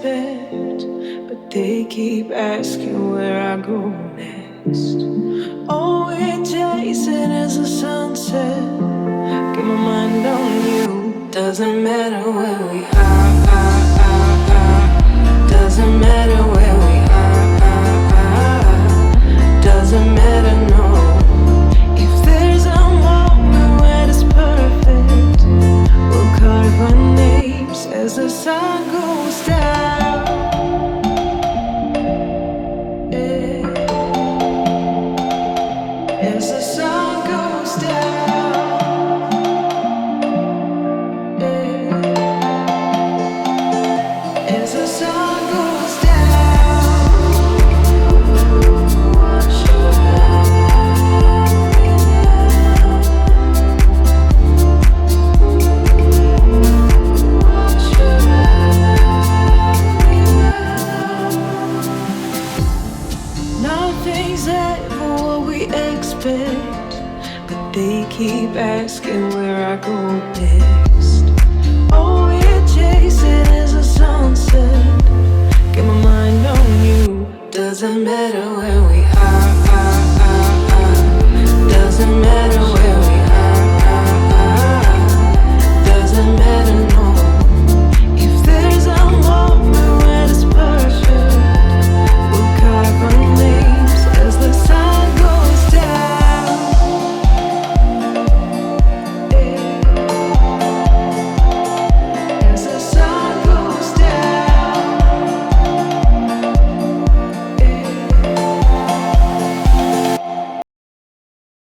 expect, but they keep asking where I go next. All we're chasing is a sunset. Get my mind on you. Doesn't matter where we are. Doesn't matter where we are. Doesn't matter, no. If there's a moment when it's perfect, we'll carve our names as the sun goes down. As the sun goes down. As the sun goes down. Watch your nothing's ever what we expect, but they keep asking where I go next. All we're chasing is a sunset. Get my mind on you. Doesn't matter where we are. Doesn't matter where we are. Doesn't matter.